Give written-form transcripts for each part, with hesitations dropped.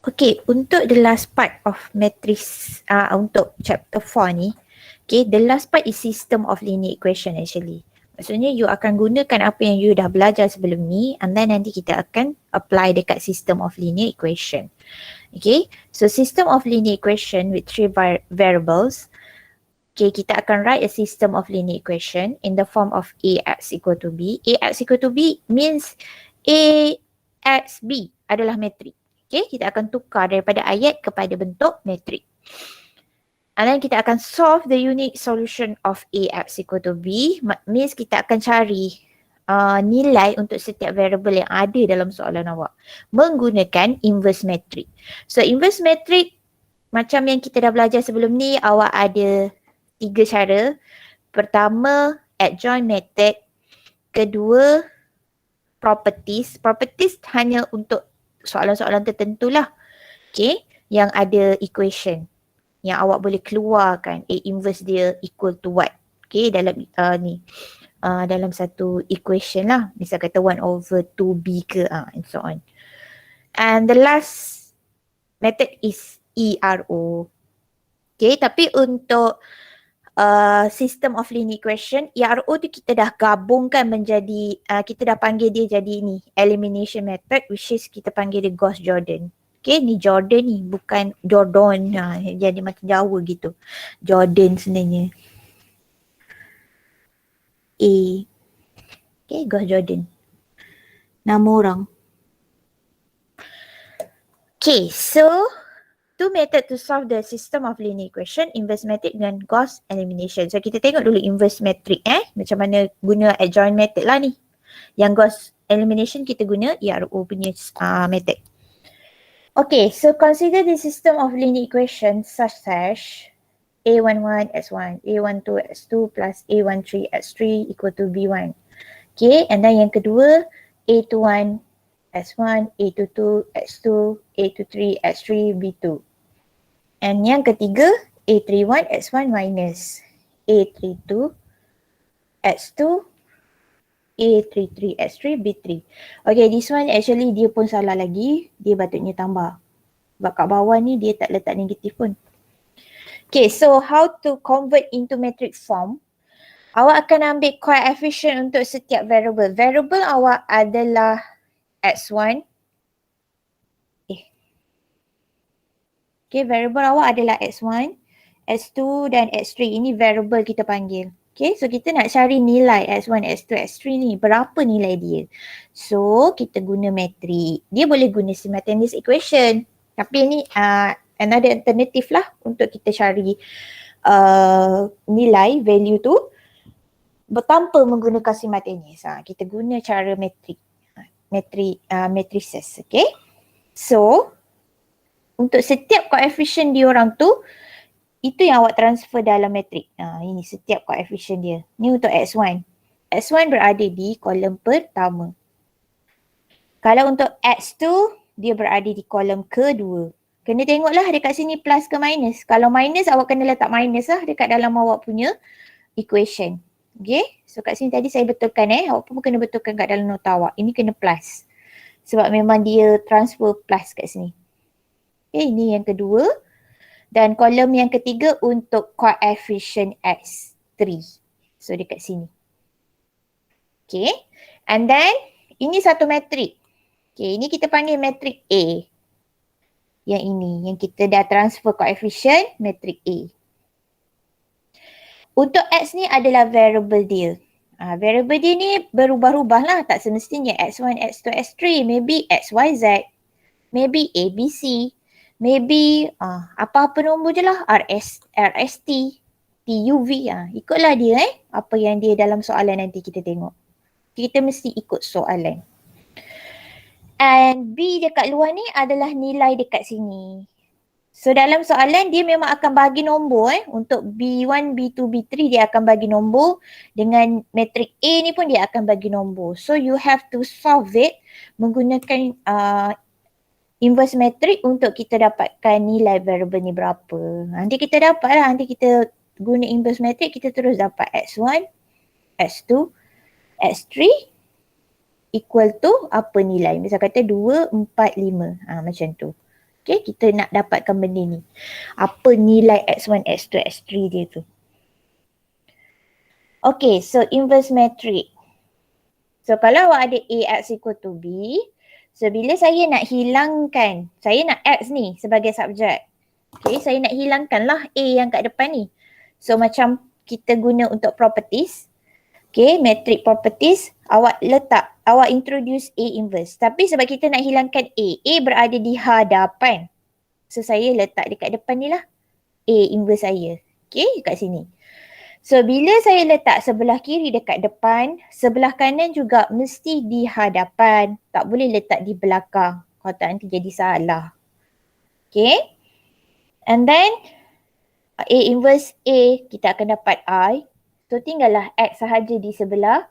Okay, untuk the last part of matrix untuk chapter 4 ni, okay, the last part is system of linear equation actually. Maksudnya you akan gunakan apa yang you dah belajar sebelum ni and then nanti kita akan apply dekat system of linear equation. Okay, so system of linear equation with three variables. Okay, kita akan write a system of linear equation in the form of Ax equal to B. Ax equal to B means Ax B adalah metrik. Okay, kita akan tukar daripada ayat kepada bentuk metrik. And then kita akan solve the unique solution of Ax equal to B. Means kita akan cari nilai untuk setiap variable yang ada dalam soalan awak menggunakan inverse metric. So inverse metric macam yang kita dah belajar sebelum ni, awak ada 3 cara. Pertama, adjoint method. Kedua, properties. Properties hanya untuk soalan-soalan tertentu lah. Okay, yang ada equation yang awak boleh keluarkan A inverse dia equal to what. Okay, dalam dalam satu equation lah. Misal kata 1 over 2B ke and so on. And the last method is ERO. Okay, tapi untuk system of linear equation, ERO tu kita dah gabungkan menjadi, kita dah panggil dia jadi ni, elimination method, which is kita panggil dia Gauss-Jordan. Okay, ni Jordan ni, bukan Jordan. Jadi macam Jawa gitu. Jordan sebenarnya. Okay, Gauss-Jordan. Nama orang. Okay, so two method to solve the system of linear equation, inverse metric dan Gauss elimination. So kita tengok dulu inverse metric macam mana guna adjoint method lah ni. Yang Gauss elimination kita guna ERO punya method. Okay, so consider the system of linear equation such as A11 S1, A12 S2 plus A13 S3 equal to B1. Okay, and then yang kedua A21 S1, A22 S2, A23 S3 B2. And yang ketiga A31 S1 minus A32 S2 A33 S3 B3. Okay, this one actually dia pun salah lagi. Dia patutnya tambah. Sebab kat bawah ni dia tak letak negatif pun. Okay, so how to convert into metric form? Awak akan ambil coefficient untuk setiap variable. Variable awak adalah X1. Okay, variable awak adalah X1, X2 dan X3. Ini variable kita panggil. Okay, so kita nak cari nilai X1, X2, X3 ni. Berapa nilai dia? So, kita guna metrik. Dia boleh guna simultaneous equation. Tapi ini another alternative lah untuk kita cari nilai, value tu. Tanpa menggunakan simultaneous. Kita guna cara metrik. Matrices. Okay. So, untuk setiap koefisien diorang tu, itu yang awak transfer dalam metrik. Ini setiap koefisien dia. Ni untuk X1. X1 berada di kolom pertama. Kalau untuk X2, dia berada di kolom kedua. Kena tengoklah dekat sini plus ke minus. Kalau minus, awak kena letak minus lah dekat dalam awak punya equation. Okay, so kat sini tadi saya betulkan awak pun kena betulkan kat dalam nota awak. Ini kena plus. Sebab memang dia transfer plus kat sini. Okay, ini yang kedua. Dan kolom yang ketiga untuk coefficient X3. So dekat sini. Okay. And then ini satu metrik. Okay, ini kita panggil metrik A. Yang ini, yang kita dah transfer coefficient metrik A. Untuk X ni adalah variable dia. Variable dia ni berubah-ubah lah. Tak semestinya X1, X2, X3. Maybe X, Y, Z. Maybe A, B, C. Maybe apa-apa nombor je lah, RST, TUV, ikutlah dia apa yang dia dalam soalan nanti kita tengok. Kita mesti ikut soalan. And B dekat luar ni adalah nilai dekat sini. So dalam soalan dia memang akan bagi nombor untuk B1, B2, B3 dia akan bagi nombor. Dengan metrik A ni pun dia akan bagi nombor. So you have to solve it menggunakan inverse metric untuk kita dapatkan nilai variable ni berapa. Nanti kita dapat lah, nanti kita guna inverse metric, kita terus dapat X1, X2, X3 equal to apa nilai. Misal kata 2, 4, 5. Macam tu. Okay, kita nak dapatkan benda ni. Apa nilai X1, X2, X3 dia tu. Okay, so inverse matrix. So kalau awak ada A X equal to B, so bila saya nak hilangkan, saya nak X ni sebagai subjek. Okay, saya nak hilangkan lah A yang kat depan ni. So macam kita guna untuk properties. Okay, matrix properties, awak introduce A inverse. Tapi sebab kita nak hilangkan A berada di hadapan. So saya letak dekat depan ni lah A inverse saya. Okay, kat sini. So bila saya letak sebelah kiri dekat depan, sebelah kanan juga mesti di hadapan. Tak boleh letak di belakang. Kalau tak nanti jadi salah. Okay. And then A inverse A kita akan dapat I. So tinggallah X sahaja di sebelah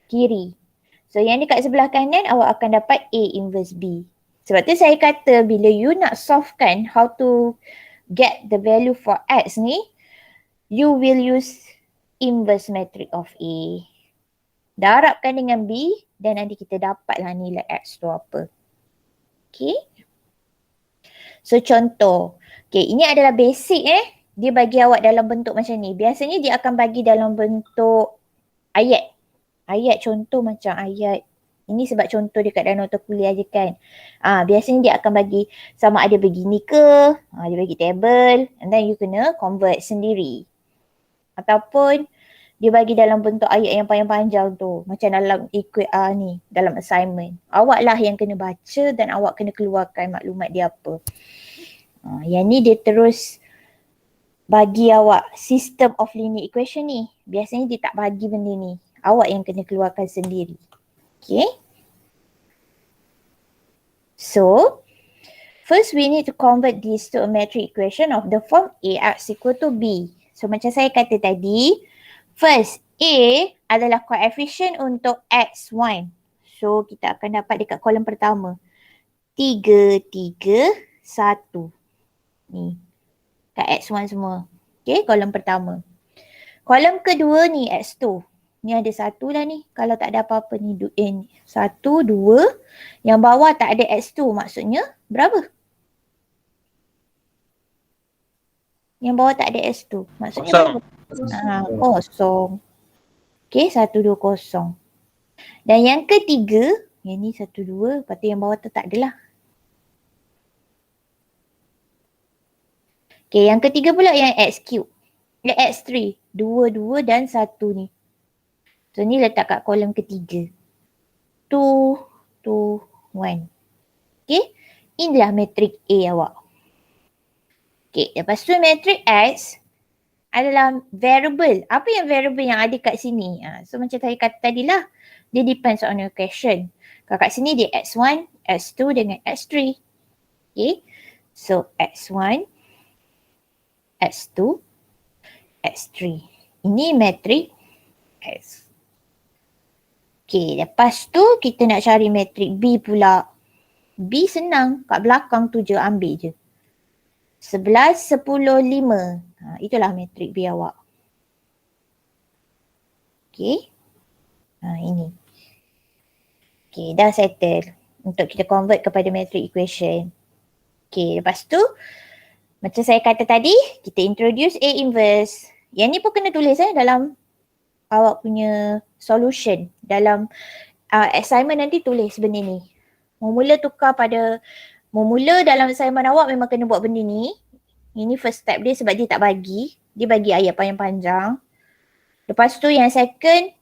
kiri. So yang dekat sebelah kanan awak akan dapat A inverse B. Sebab tu saya kata bila you nak solvekan how to get the value for X ni, you will use inverse matrix of A. Darabkan dengan B dan nanti kita dapatlah nilai X tu apa. Okay. So contoh. Okay, ini adalah basic Dia bagi awak dalam bentuk macam ni. Biasanya dia akan bagi dalam bentuk ayat. Ayat contoh macam ayat. Ini sebab contoh dekat dalam nota kuliah je kan. Biasanya dia akan bagi sama ada begini ke. Dia bagi table. And then you kena convert sendiri. Ataupun dia bagi dalam bentuk ayat yang panjang-panjang tu. Macam dalam ni, dalam assignment. Awak lah yang kena baca dan awak kena keluarkan maklumat dia apa. Yang ni dia terus bagi awak system of linear equation ni. Biasanya dia tak bagi benda ni. Awak yang kena keluarkan sendiri. Okay. So, first we need to convert this to a metric equation of the form AX equal to B. So macam saya kata tadi, first A adalah coefficient untuk X1. So kita akan dapat dekat kolom pertama. 3, 3, 1. Ni. Kat X1 semua. Okay, kolom pertama. Kolom kedua ni X2. Ni ada 1 lah ni. Kalau tak ada apa-apa ni. 1, 2. Yang bawah tak ada X2 maksudnya berapa? Yang bawah tak ada S2. Maksudnya berapa? Kosong. Okay, 1, 2, kosong. Dan yang ketiga, yang ni 1, 2, lepas tu yang bawah tu tak adalah. Okay, yang ketiga pula yang X cube. X3. 2, 2 dan 1 ni. So ni letak kat kolom ketiga. 2, 2, 1. Okay, inilah matrik A awak. Okay, lepas tu matrik X adalah variable. Apa yang variable yang ada kat sini? So macam saya kata tadi lah. Dia depends on your question. Kalau kat sini dia X1, X2 dengan X3. Okay. So X1, X2, X3. Ini matrik X. Okay. Lepas tu kita nak cari matrik B pula. B senang. Kat belakang tu je ambil je. 11, 10, 5. Itulah matrik B awak. Okay. Ini. Okay, dah settle. Untuk kita convert kepada matrix equation. Okay, lepas tu, macam saya kata tadi, kita introduce A inverse. Yang ni pun kena tulis dalam awak punya solution. Dalam assignment nanti tulis benda ni. Memula dalam assignment awak memang kena buat benda ni. Ini first step dia sebab dia tak bagi. Dia bagi ayat panjang-panjang. Lepas tu yang second,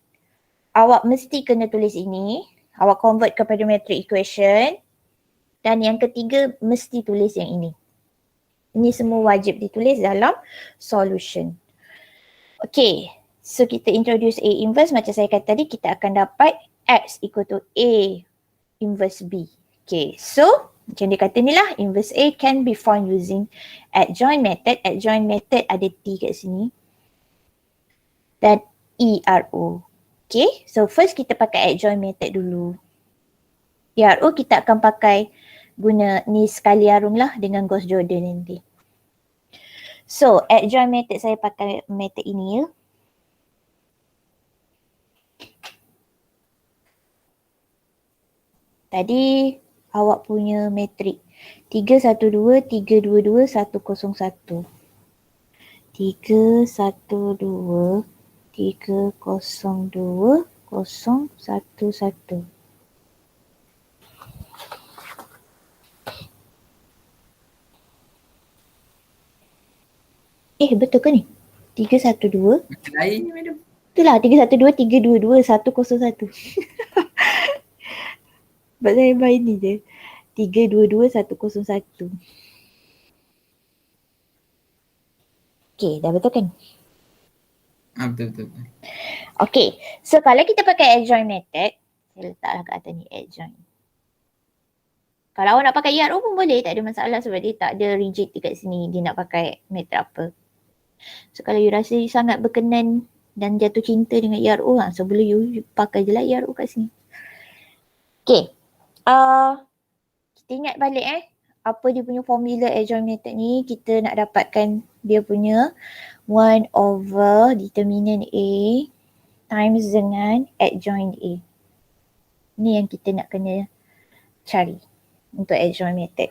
awak mesti kena tulis ini. Awak convert kepada matrix equation. Dan yang ketiga, mesti tulis yang ini. Ini semua wajib ditulis dalam solution. Okay, so kita introduce A inverse. Macam saya kata tadi, kita akan dapat X equal to A inverse B. Okay, so macam dia kata ni lah, inverse A can be found using adjoint method. Adjoint method ada T kat sini. Dan ERO. Okay, so first kita pakai adjoint method dulu. ERO kita akan pakai guna ni sekali arum lah dengan Gauss Jordan nanti. So adjoint method saya pakai method ini ya. Tadi awak punya matrik 312, 322, 101. 312, 302, 011. Betul ke ni? 312. Macam lain ni madam. Itulah 312, 322, 101. Sebab saya main ni je. 322, 101. Okay, dah betul kan? Betul. Okay, so kalau kita pakai adjoint method, saya letaklah kat atas ni adjoint. Kalau awak nak pakai IRO pun boleh, tak ada masalah sebab dia tak ada rigid dekat sini dia nak pakai method apa. So kalau you rasa you sangat berkenan dan jatuh cinta dengan IRO lah, so boleh you pakai je lah IRO kat sini. Okay, kita ingat balik apa dia punya formula adjoint method ni. Kita nak dapatkan dia punya 1 over determinant A times dengan adjoint A. Ni yang kita nak kena cari untuk adjoint method.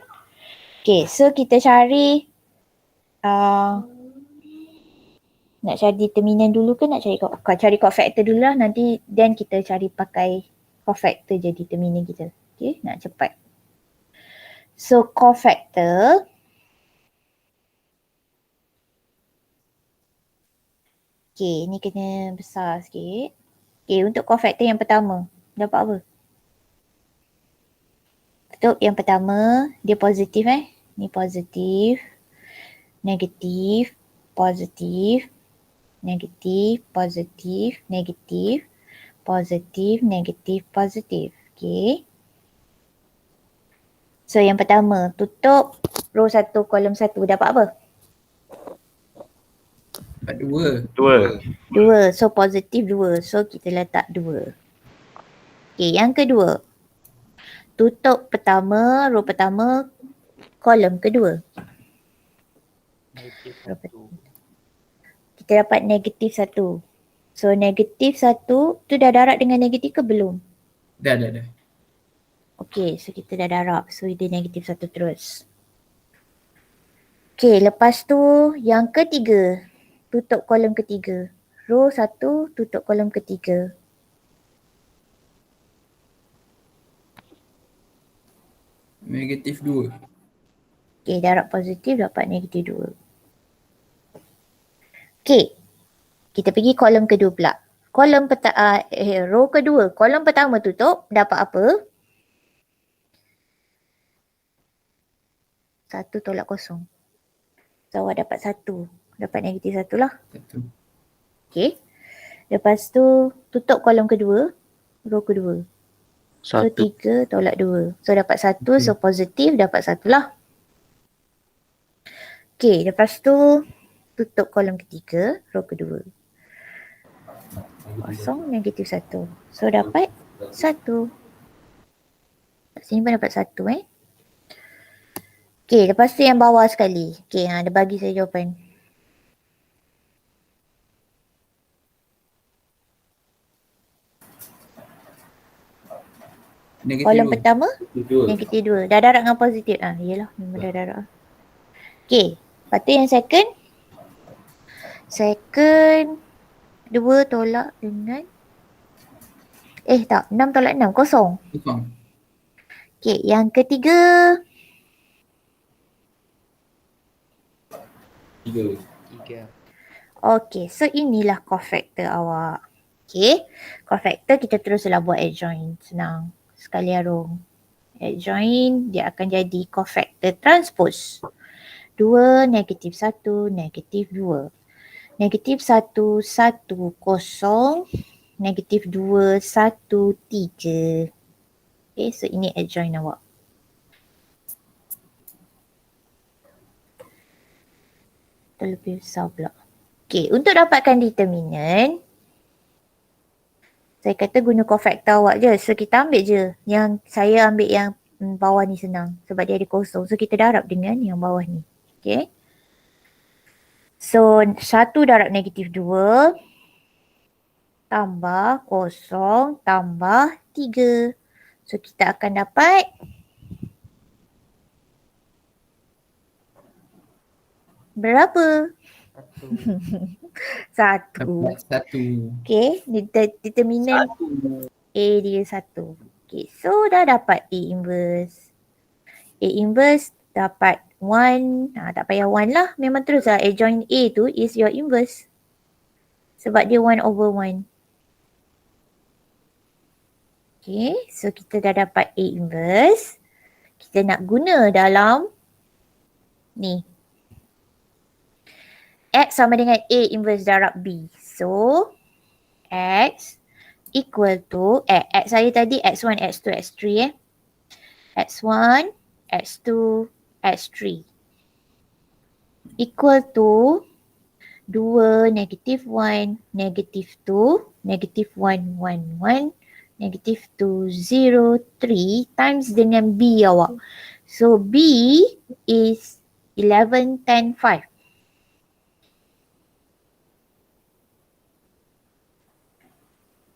Okay, so kita cari nak cari determinant dulu ke nak cari cofactor dulu lah, nanti then kita cari pakai cofactor je determinant kita. Okay, nak cepat. So cofactor, okay, ni kena besar sikit. Okay, untuk cofactor yang pertama, dapat apa? Betul, yang pertama dia positif ni positif, negatif, positif, negatif, positif, negatif, positif, negatif, positif. Okay. So yang pertama, tutup row 1, kolom 1, dapat apa? Dapat 2. 2. So positif 2. So kita letak 2. Okay, yang kedua. Tutup pertama, row pertama, kolom kedua. Kita dapat negatif 1. So negatif 1 tu dah darab dengan negatif ke belum? Dah. Okay, so kita dah darab. So dia negatif 1 terus. Okay, lepas tu yang ketiga. Tutup kolom ketiga. Row 1, tutup kolom ketiga. Negatif 2. Okay, darab positif dapat negatif 2. Okay, kita pergi kolom kedua pula. Row kedua, kolom pertama tutup, dapat apa? 1 tolak 0. So awak dapat 1. Dapat negatif 1 lah. 1. Okay. Lepas tu tutup kolom kedua, row kedua. So 3 tolak 2. So dapat 1, okay. So positif dapat 1 lah. Okay, lepas tu tutup kolom ketiga, row kedua. 0, negatif 1. So dapat 1. Kat sini pun dapat 1 Okay, lepas tu yang bawah sekali. Okay, dia bagi saya jawapan. Negatif Kolom 2. pertama, negatif 2. Dah darab dengan positif. Yelah, memang dah darab. Okay, lepas tu yang second. Second, 2 tolak dengan tak, 6 tolak 6, kosong. Okay, yang ketiga. 3. Okay, so inilah cofactor awak. Okay, cofactor kita teruslah buat adjoint. Senang. Sekali arung. Adjoint, dia akan jadi cofactor transpose. 2, negatif 1, negatif 2. Negatif 1, 1, 0. Negatif 2, 1, 3. Okay, so ini adjoint awak. Terlebih besar pula. Okay, untuk dapatkan determinant, saya kata guna cofactor awak je. So kita ambil je. Yang saya ambil yang bawah ni senang. Sebab dia ada kosong. So kita darab dengan yang bawah ni. Okay. So 1 darab negatif 2. Tambah 0 tambah 3. So kita akan dapat Berapa? Satu. Satu. Dapat 1. Okay, determinant A dia 1. Okay, so dah dapat A inverse. A inverse dapat 1. Tak payah 1 lah. Memang terus lah adjoint A tu is your inverse. Sebab dia 1/1. Okay, so kita dah dapat A inverse. Kita nak guna dalam ni. X sama dengan A inverse darab B. So, X equal to, X saya tadi X1, X2, X3 X1, X2, X3 equal to 2, negative 1, negative 2, negative 1, 1, 1, negative 2, 0, 3 times dengan B awak. So B is 11, 10, 5.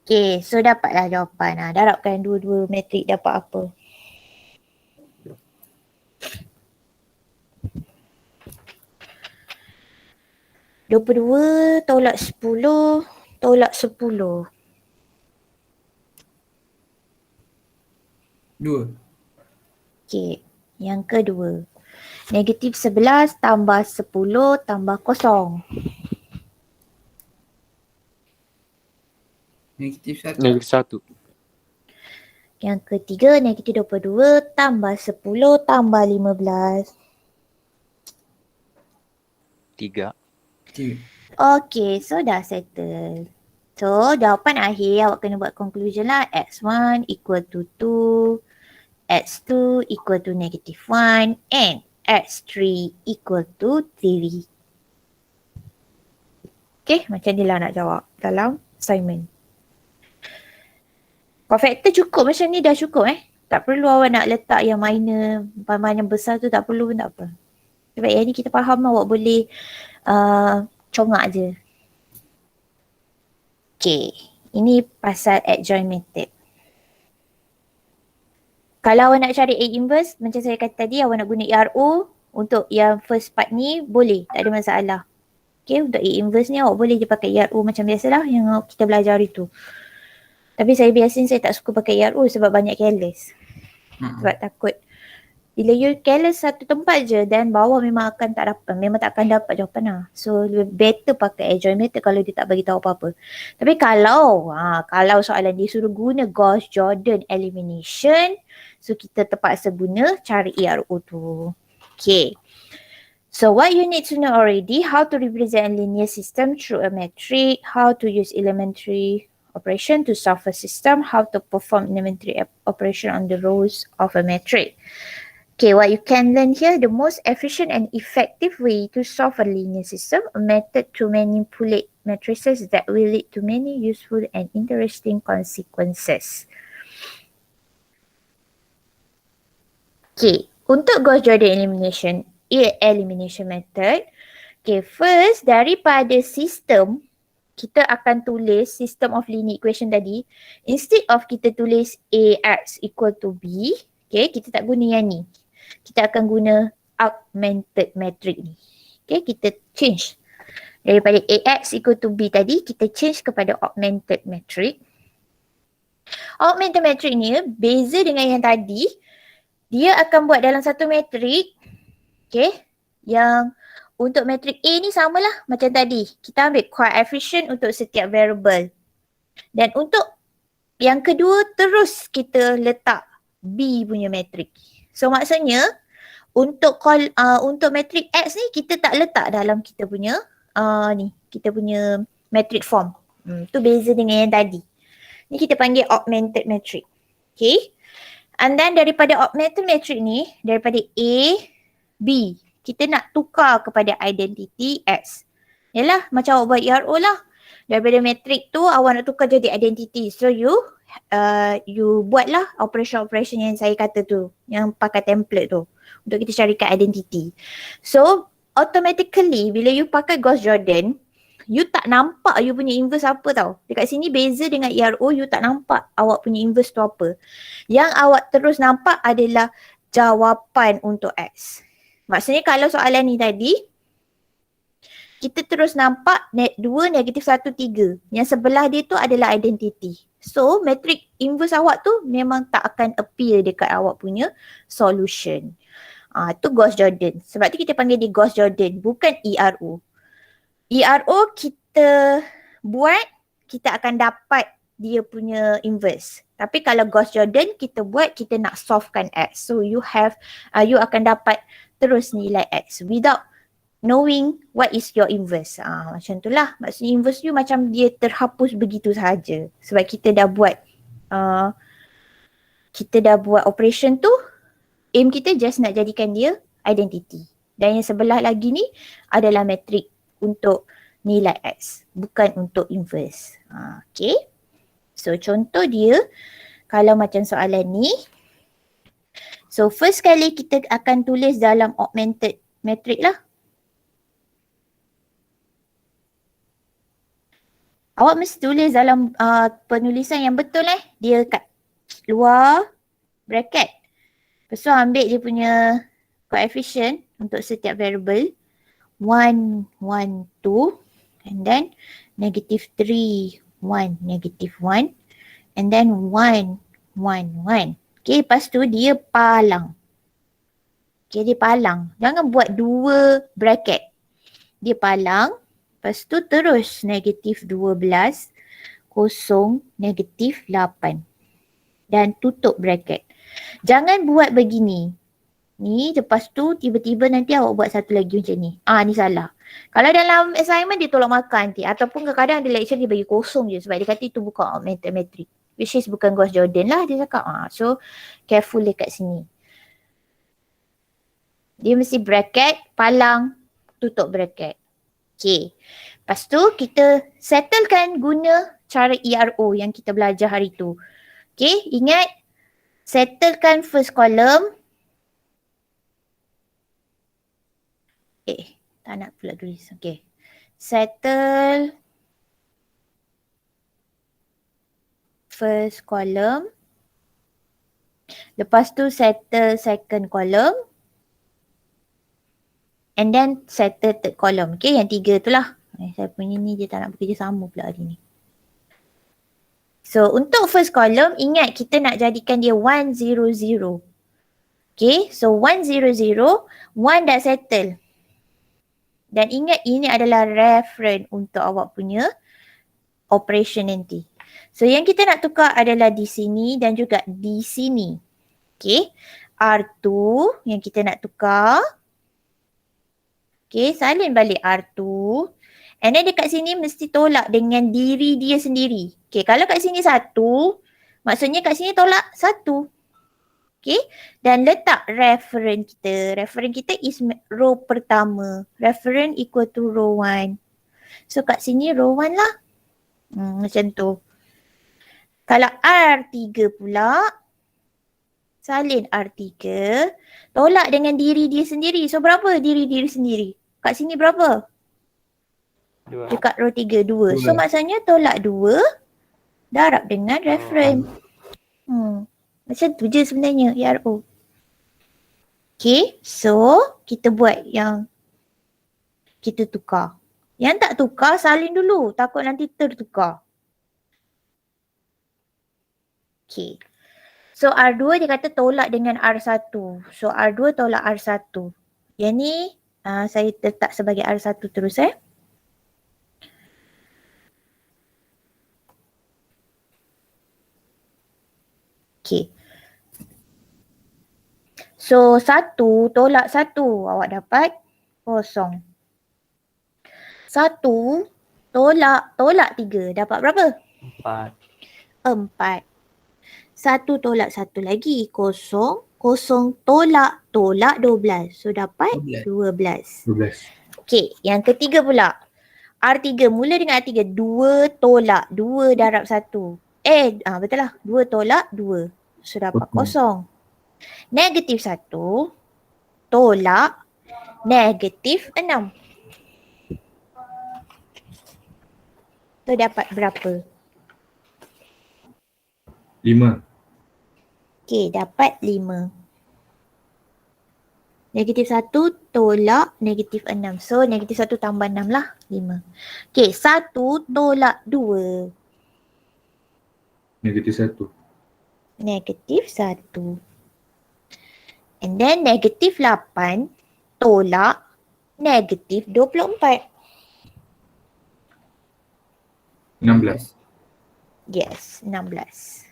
Okay, so dapatlah jawapan. Darabkan dua-dua matrik dapat apa? (22) tolak 10 tolak 10. 2. Okay, yang kedua. Negatif 11 tambah 10 tambah 0. Negatif 1. Negatif 1. Yang ketiga, negatif 22 tambah 10 tambah 15. 3. 3. Okay, so dah settle. So, jawapan akhir awak kena buat conclusion lah. X1 equal to 2, X2 equal to negative 1 and X3 equal to 3. Okay, macam ni lah nak jawab dalam assignment. Cofactor cukup macam ni dah cukup Tak perlu awak nak letak yang minor, yang besar tu tak perlu pun tak apa. Sebab yang ni kita faham awak boleh congak je. Okay, ini pasal adjoint method. Kalau awak nak cari A inverse, macam saya kata tadi, awak nak guna ERO untuk yang first part ni boleh, tak ada masalah. Okay, untuk A inverse ni awak boleh je pakai ERO macam biasalah yang kita belajar itu. Tapi biasanya saya tak suka pakai ERO sebab banyak careless. Sebab takut bila you careless satu tempat je dan bawah memang tak akan dapat jawapan lah. So lebih better pakai adjoint method kalau dia tak bagi tahu apa-apa. Tapi kalau soalan dia suruh guna Gauss-Jordan elimination, so kita terpaksa guna cari ERO tu. Okay. So what you need to know already, how to represent a linear system through a metric, how to use elementary operation to solve a system, how to perform elementary operation on the rows of a metric. Okay, what you can learn here, the most efficient and effective way to solve a linear system, a method to manipulate matrices that will lead to many useful and interesting consequences. Okay, untuk Gauss-Jordan elimination method, okay, first daripada sistem, kita akan tulis system of linear equation tadi. Instead of kita tulis AX equal to B, okay, kita tak guna yang ni. Kita akan guna augmented matrix ni. Okay, kita change. Daripada AX equal to B tadi, kita change kepada augmented matrix. Augmented matrix ni beza dengan yang tadi. Dia akan buat dalam satu matrix. Okay, yang untuk matrik A ni samalah macam tadi. Kita ambil coefficient untuk setiap variable. Dan untuk yang kedua terus kita letak B punya matrik. So maksudnya untuk matrik X ni kita tak letak dalam kita punya kita punya matrik form. Tu beza dengan yang tadi. Ni kita panggil augmented matrix. Okay. And then daripada augmented matrix ni, daripada A, B, kita nak tukar kepada identity X. Yalah, macam awak buat ERO lah. Daripada matrik tu awak nak tukar jadi identity. So you buatlah operation yang saya kata tu, yang pakai template tu untuk kita carikan identity. So automatically bila you pakai Gauss-Jordan, you tak nampak you punya inverse apa tau. Dekat sini beza dengan ERO, you tak nampak awak punya inverse tu apa. Yang awak terus nampak adalah jawapan untuk X. Maksudnya kalau soalan ni tadi, kita terus nampak 2, negatif 1, 3. Yang sebelah dia tu adalah identity. So, matrik inverse awak tu memang tak akan appear dekat awak punya solution. Tu Gauss-Jordan. Sebab tu kita panggil dia Gauss-Jordan, bukan ERO. ERO kita buat, kita akan dapat dia punya inverse. Tapi kalau Gauss-Jordan kita buat, kita nak solvekan X. So you akan dapat terus nilai X without knowing what is your inverse. Macam tu lah. Maksudnya inverse you macam dia terhapus begitu sahaja. Sebab kita dah buat operation tu, aim kita just nak jadikan dia identity. Dan yang sebelah lagi ni adalah metrik untuk nilai X, bukan untuk inverse. Okay. So contoh dia, kalau macam soalan ni. So first kali kita akan tulis dalam augmented matrix lah. Awak mesti tulis dalam penulisan yang betul dia kat luar bracket. Lepas tu ambil dia punya coefficient untuk setiap variable. 1, 1, 2 and then negative 3, 1, negative 1 and then 1, 1, 1. Okay, lepas tu dia palang. Okay, dia palang. Jangan buat 2 bracket. Dia palang. Lepas tu terus negatif 12, kosong, negatif 8. Dan tutup bracket. Jangan buat begini. Ni lepas tu tiba-tiba nanti awak buat satu lagi macam ni. Ni salah. Kalau dalam assignment dia tolak markah nanti. Ataupun kadang-kadang ada lecture dia bagi kosong je. Sebab dia kata itu bukan augmented matrix. Which is bukan Gauss-Jordan lah dia cakap. So careful dekat sini. Dia mesti bracket, palang, tutup bracket. Okay. Lepas tu kita settlekan guna cara ERO yang kita belajar hari tu. Okay. Ingat. Settlekan first column. Tak nak pula tulis. Okay. Settle first column. Lepas tu settle second column. And then settle third column. Okay, yang 3 tu lah. Saya punya ni dia tak nak bekerja sama pula hari ni. So, untuk first column, ingat kita nak jadikan dia 1, 0, 0. Okay, so 1, 0, 0. 1 dah settle. Dan ingat ini adalah reference untuk awak punya operation nanti. So, yang kita nak tukar adalah di sini dan juga di sini. Okay, R2 yang kita nak tukar. Okay, salin balik R2. And then dekat sini mesti tolak dengan diri dia sendiri. Okay, kalau kat sini 1, maksudnya kat sini tolak 1. Okay, dan letak reference kita. Reference kita is row pertama. Reference equal to row 1. So kat sini row 1 lah. Macam tu. Kalau R3 pula, salin R3, tolak dengan diri dia sendiri. So berapa diri sendiri? Kat sini berapa? 2. Dekat row 3, 2. So maksudnya tolak 2, darab dengan reference. Macam tu je sebenarnya ERO. Okay, so kita buat yang kita tukar. Yang tak tukar, salin dulu. Takut nanti tertukar. Okay. So R2 dia kata tolak dengan R1. So R2 tolak R1. Yang ni saya letak sebagai R1 terus Okay. So 1 tolak 1. Awak dapat 0. 1 tolak 3. Dapat berapa? 4. 1 tolak 1 lagi. 0. 0 tolak 12. So dapat 12. Okay, yang ketiga pula. R3, mula dengan R3. 2 tolak 2 darab 1. Betul lah. 2 tolak 2. So dapat 0. Negatif 1 tolak negatif 6. Tu dapat berapa? 5. Okay, dapat 5. Negatif 1 tolak negatif 6. So negatif 1 tambah 6 lah, 5. Okay, 1 tolak 2. Negatif 1. Negatif 1. And then negatif 8 tolak negatif 24. 16. Yes, 16.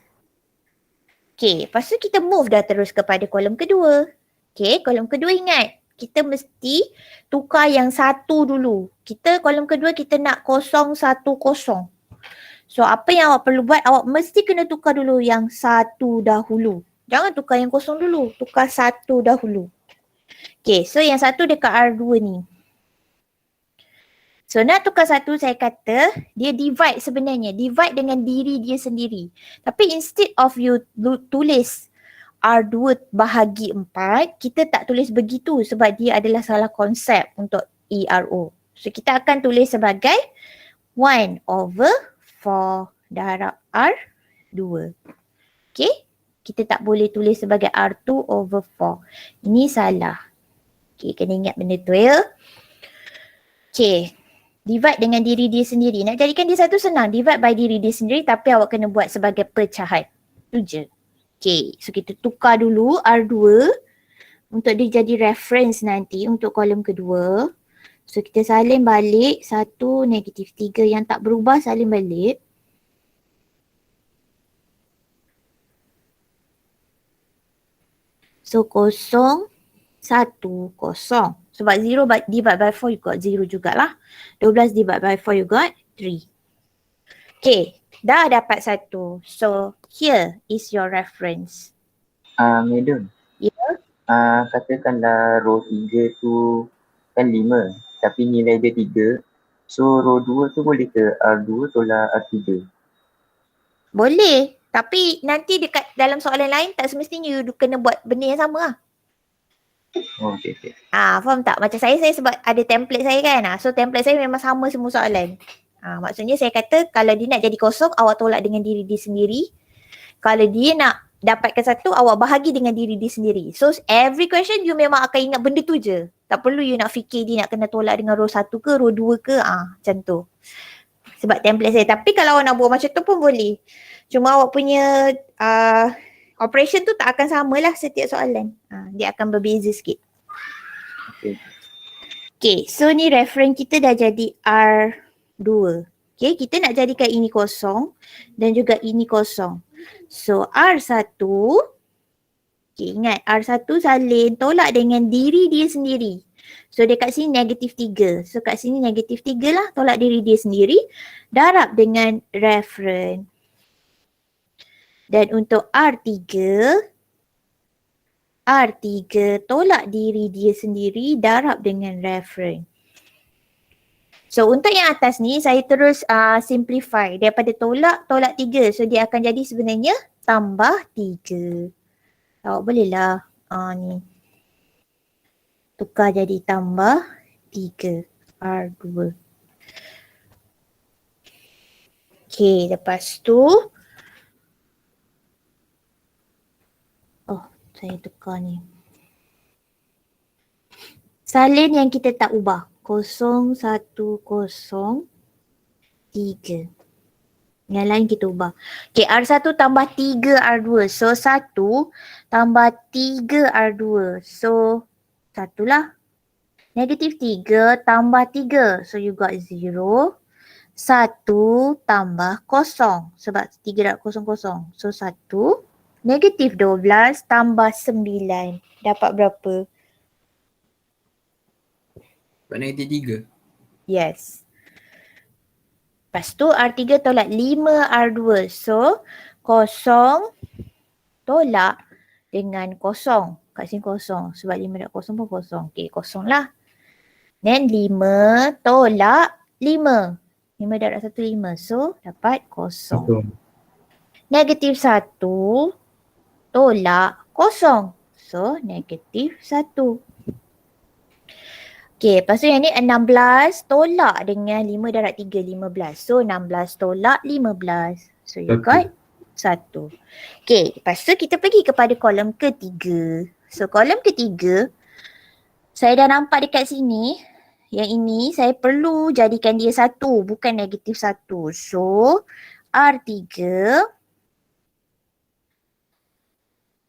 Okay, lepas tu kita move dah terus kepada kolom kedua. Okay, kolom kedua ingat, kita mesti tukar yang 1 dulu. Kita kolom kedua kita nak 0, 1, 0. So apa yang awak perlu buat, awak mesti kena tukar dulu yang 1 dahulu. Jangan tukar yang 0 dulu, tukar 1 dahulu. Okay, so yang 1 dekat R2 ni. So nak tukar 1, saya kata dia divide sebenarnya. Divide dengan diri dia sendiri. Tapi instead of you tulis R2 bahagi 4, kita tak tulis begitu sebab dia adalah salah konsep untuk ERO. So kita akan tulis sebagai 1/4 darab R2. Okay? Kita tak boleh tulis sebagai R2/4. Ini salah. Okay, kena ingat benda tu ya. Okay. Divide dengan diri dia sendiri. Nak jadikan dia satu senang. Divide by diri dia sendiri tapi awak kena buat sebagai pecahan. Itu je. Okay. So kita tukar dulu R2 untuk dia jadi reference nanti untuk kolom kedua. So kita salin balik 1, negatif 3 yang tak berubah salin balik. So 0, 1, 0. Sebab 0 divide by 4 you got 0 jugalah. 12 divide by 4 you got 3. Okay, dah dapat 1. So here is your reference. Madam. Ya. Katakanlah row 3 tu kan 5 tapi nilai dia 3. So row 2 tu boleh ke R2 tolak R3? Boleh. Tapi nanti dekat dalam soalan lain tak semestinya you kena buat benda yang sama lah. Oh, okay. Faham tak? Macam saya sebab ada template saya kan. So template saya memang sama semua soalan. Maksudnya saya kata kalau dia nak jadi 0, awak tolak dengan diri dia sendiri. Kalau dia nak dapatkan 1, awak bahagi dengan diri dia sendiri. So every question you memang akan ingat benda tu je. Tak perlu you nak fikir dia nak kena tolak dengan row 1 ke, row 2 ke. Macam tu. Sebab template saya. Tapi kalau awak nak buat macam tu pun boleh. Cuma awak punya operation tu tak akan samalah setiap soalan. Dia akan berbeza sikit. Okay, so ni reference kita dah jadi R2. Okay, kita nak jadikan ini 0 dan juga ini 0. So R1, okay, ingat R1 salin tolak dengan diri dia sendiri. So dekat sini negatif 3. So kat sini negatif 3 lah, tolak diri dia sendiri. Darab dengan reference. Dan untuk R3 tolak diri dia sendiri, darab dengan reference. So untuk yang atas ni saya terus simplify. Daripada tolak 3. So dia akan jadi sebenarnya tambah 3. Awak bolehlah ni tukar jadi tambah 3 R2. Okay, lepas tu saya tukar ni. Salin yang kita tak ubah. 0, 1, 0, 3. Yang lain kita ubah. Okay, R1 tambah 3 R2. So 1 tambah 3 R2. So 1 lah. Negatif 3 tambah 3. So you got 0. 1 tambah 0. Sebab 3 darab 0, 0. So 1. Negatif 12 tambah 9. Dapat berapa? Dapat negatif 3. Yes. Lepas tu R3 tolak 5 R2. So 0 tolak dengan 0. Kat sini 0. Sebab 5 darab 0 pun 0. Okay, 0 lah. Then 5 tolak 5. 5 darab 1, 5. So dapat 0. Negatif 1 tolak 0. So, negatif 1. Okay, lepas tu yang ni 16 tolak dengan 5 darab 3, 15. So, 16 tolak 15. So, you got 1. Okay, lepas tu kita pergi kepada kolom ketiga. So, kolom ketiga, Saya dah nampak dekat sini. Yang ini saya perlu jadikan dia 1 bukan negatif 1. So R3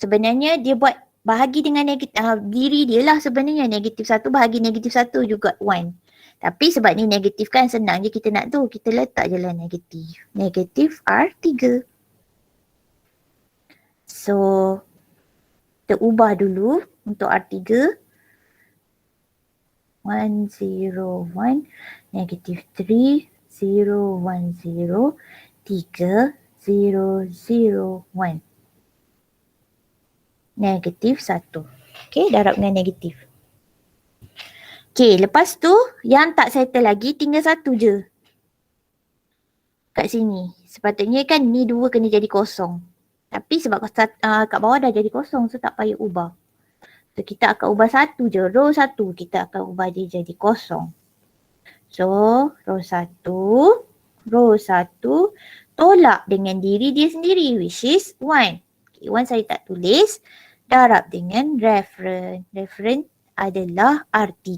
sebenarnya dia buat bahagi dengan diri dia lah sebenarnya. Negatif 1 bahagi negatif 1 juga 1. Tapi sebab ni negatif kan senang je kita nak tu. Kita letak je lah negatif. Negatif R3. So kita ubah dulu untuk R3. 1, 0, 1, negatif 3, 0, 1, 0, 3, 0, 0, 1. Negatif 1. Okay, darab dengan negatif. Okay, lepas tu yang tak settle lagi tinggal 1 je. Kat sini. Sepatutnya kan ni 2 kena jadi kosong. Tapi sebab kat bawah dah jadi kosong so tak payah ubah. So kita akan ubah 1 je. Row 1 kita akan ubah dia jadi kosong. So row 1 tolak dengan diri dia sendiri which is 1. Okay, 1 saya tak tulis. Darab dengan reference. Reference adalah R3.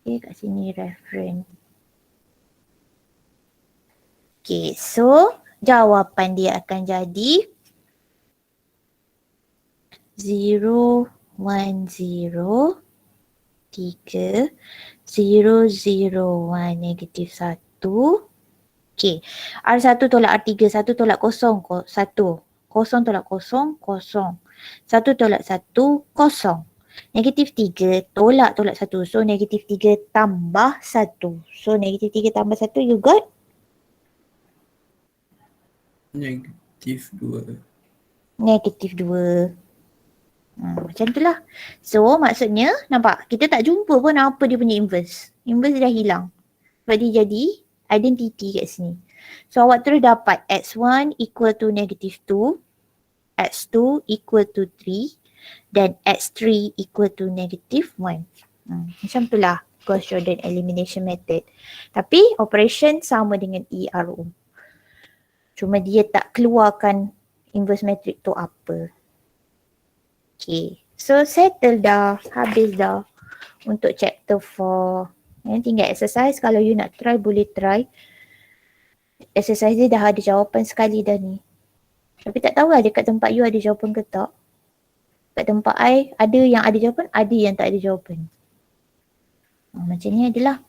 Okay, kat sini reference. Okay, so jawapan dia akan jadi 0, 1, 0, 3, 0, 0, 1, negatif 1. Okay, R1 tolak R3, 1 tolak 0, 1. 0 tolak 0, 0. 1 tolak 1, 0. Negatif 3 tolak 1. So negatif 3 tambah 1. So negatif 3 tambah 1 you got? Negatif 2. Negatif 2. Macam tu lah. So maksudnya nampak kita tak jumpa pun apa dia punya inverse. Inverse dah hilang. Sebab dia jadi identity kat sini. So awak terus dapat x1 equal to negative 2. X2 equal to 3. Dan x3 equal to negative 1. Macam tu lah Gauss-Jordan elimination method. Tapi operation sama dengan ERO. Cuma dia tak keluarkan inverse matrix tu apa. Okay. So settle dah. Habis dah untuk chapter 4. Yang tinggal exercise. Kalau you nak try boleh try. Exercise dia dah ada jawapan sekali dah ni. Tapi tak tahu lah dekat tempat you ada jawapan ke tak. Kat tempat I ada yang ada jawapan, ada yang tak ada jawapan. Macam ni adalah.